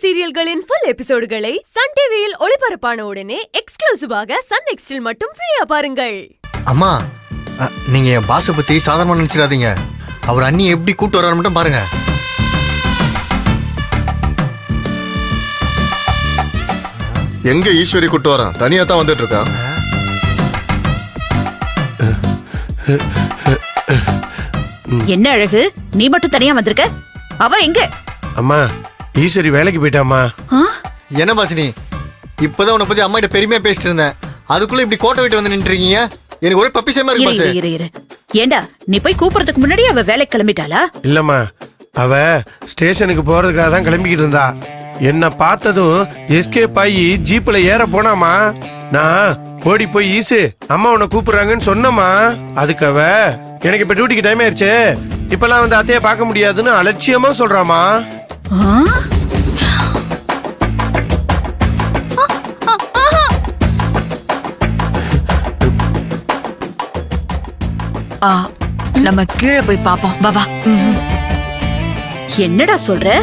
சீரியல்களின் full எபிசோடுகளை Sun டிவியில் ஒளிபரப்பான உடனே எக்ஸ்க்ளூசிவாக சன் நெக்ஸ்டில் மட்டும் ஃப்ரீயா பாருங்கள். அம்மா, நீங்க என் பாஸை பத்தி சாதாரணமா நினைச்சிடாதீங்க. அவர் அண்ணி எப்படி கூட்டு வர்றாரு மட்டும் பாருங்க. எங்க ஈஸ்வரி கூட்டு வரான்? தனியா தான் வந்துட்டு இருக்கா. என்ன அழகு, நீ மட்டும் தனியா வந்திருக்க? அவ எங்க? அம்மா, ஈஸ்வரி வேலைக்கு போயிட்டாமா. என்ன பாசினி, இப்பதான் உன்னை பத்தி அம்மா கிட்ட பெருமையா பேசிட்டு இருந்தேன். அதுக்குள்ள இப்படி கோட்டை விட்டு வந்து நின்று இருக்கீங்க. எனக்கு ஒரே பப்பிசமா இருக்கு பாஸ். ஏண்டா, நீ போய் கூப்பிடுறதுக்கு முன்னாடி அவ வேலைக்கு கிளம்பிட்டாளா? இல்லம்மா, அவ ஸ்டேஷனுக்கு போறதுக்காக தான் கிளம்பிக்கிட்டு இருந்தா. என்ன பார்த்ததும் எஸ்கேப் ஆகி ஜீப்ல ஏற போனாமா. நான் ஓடி போய் ஈசு அம்மா உன்னை கூப்பிடுறாங்கன்னு சொன்னமா. அதுக்கு அவ எனக்கு இப்ப டியூட்டிக்கு டைம் ஆயிடுச்சு, இப்பெல்லாம் வந்து அத்தைய பார்க்க முடியாதுன்னு அலட்சியமா சொல்றாமா. நம்ம கீழே போய் பாப்போம். வா. என்னடா சொல்ற?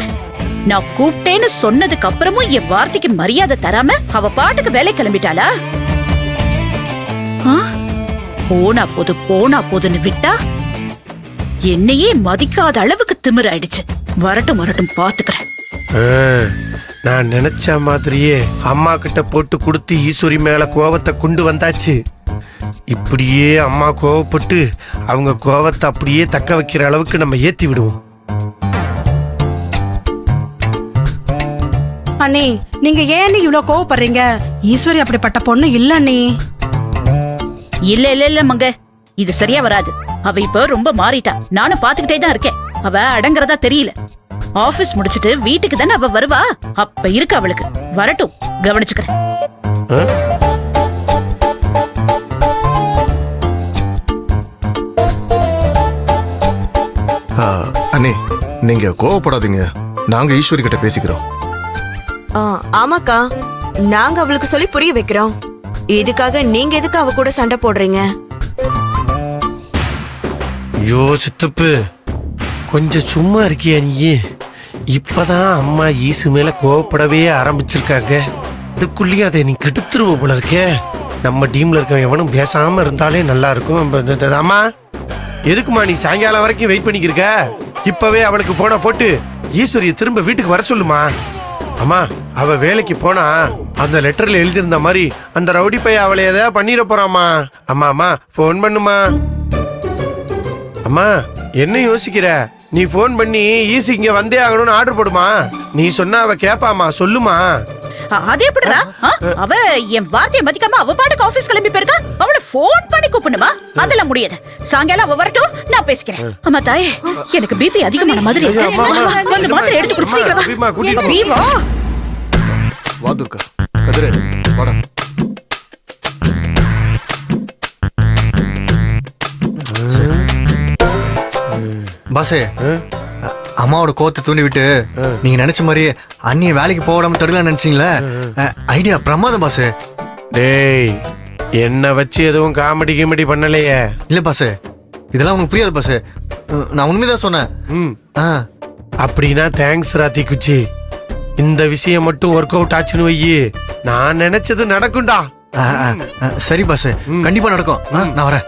நான் கூப்பிட்டேன்னு சொன்னதுக்கு அப்புறமும் என் வார்த்தைக்கு மரியாதை தராம அவ பாட்டுக்கு வேலை கிளம்பிட்டாளா? போனா போதுன்னு விட்டா என்னையே மதிக்காத அளவுக்கு திமிரு ஆயிடுச்சு. வரட்டும் பாத்துக்கிறேன். நான் நினைச்ச மாதிரியே அம்மா கிட்ட போட்டு கொடுத்து ஈஸ்வரி மேல கோவத்தை கொண்டு வந்தாச்சு. இப்படியே அம்மா கோவப்பட்டு அவங்க கோவத்தை அப்படியே தக்க வைக்கிற அளவுக்கு நம்ம ஏத்தி விடுவோம். அண்ணி, நீங்க ஏன் இவ்வளவு கோவப்படுறீங்க? ஈஸ்வரி அப்படிப்பட்ட பொண்ணு இல்ல அண்ணி. இல்ல மங்க, இது சரியா வராது. அவ இப்ப ரொம்ப மாறிட்டா. நானும் பாத்துக்கிட்டே தான் இருக்கேன். அவ அடங்குறதா தெரியல. ஆபீஸ் முடிச்சிட்டு வீட்டுக்கு தானே அவ வருவா. அப்ப இருக்கு அவளுக்கு. வரட்டும், கவனிச்சுக்கிறேன். அண்ணே, நீங்க கோவப்படாதீங்க. நாங்க ஈஸ்வரி கிட்ட பேசிக்கிறோம். ஆமாக்கா, நாங்க அவளுக்கு சொல்லி புரிய வைக்கிறோம். இதுக்காக நீங்க எதுக்கு அவ கூட சண்டை போடுறீங்க? ஐயோ சித்தப்பு, கொஞ்சம் சும்மா இருக்கியா நீ? இப்பதான் அம்மா ஈசு மேல கோவப்படவே ஆரம்பிச்சிருக்காங்க. அதுக்குள்ளேயே அதை நீ கெடுத்துருவ போல இருக்கே. நம்ம டீம்ல இருக்க எவனும் பேசாம இருந்தாலே நல்லா இருக்கும். அம்மா, எதுக்குமா நீ சாயங்காலம் வரைக்கும் வெயிட் பண்ணிக்கிருக்க? இப்பவே அவளுக்கு போனா போட்டு ஈஸ்வரியை திரும்ப வீட்டுக்கு வர சொல்லுமா. அம்மா, அவ வேலைக்கு போனா அந்த லெட்டர்ல எழுதியிருந்த மாதிரி அந்த ரவுடி பைய அவளை ஏதாவது பண்ணிட போறாமா. அம்மா போன் பண்ணுமா. அம்மா, என்ன யோசிக்கிற? நீ போன் பண்ணி ஈஸி இங்க வந்தே ஆகணும்னு ஆர்டர் போடுமா. நீ சொன்னா அவ கேப்பாமா, சொல்லுமா. அதே எப்படிடா? அவ என் வார்த்தையை மதிக்காம அவ பாட்டுக்கு ஆபீஸ் கிளம்பி போயிருக்கா. அவளை போன் பண்ணி கூப்பிடணுமா? அதெல்லாம் முடியாது. சாயங்காலம் அவ வரட்டும், நான் பேசிக்கிறேன். அம்மா தாயே, எனக்கு பிபி அதிகமான மாதிரி இருக்கு. வந்து மாத்திரை எடுத்து குடிச்சிக்கிறவா. வா துர்கா, கதிரே வாடா. பாசே, அம்மாவோட கோவத்தை தூண்டி விட்டு நீங்க நினைச்ச மாதிரி அண்ணிய வேலைக்கு போகாம தடுக்கலாம் நினைச்சீங்களா? ஐடியா பிரமாதம் பாசே. டேய், என்ன வச்சு எதுவும் காமெடி பண்ணலையே? இல்ல பாசே, இதெல்லாம் உனக்கு புரியாது பாசே. நான் உண்மைதான் சொன்னேன். அப்படின்னா தேங்க்ஸ் ராத்தி குச்சி. இந்த விஷயம் மட்டும் ஒர்க் அவுட் ஆச்சுன்னு வையி, நான் நினைச்சது நடக்கும்டா. சரி பாசே, கண்டிப்பா நடக்கும். நான் வரேன்.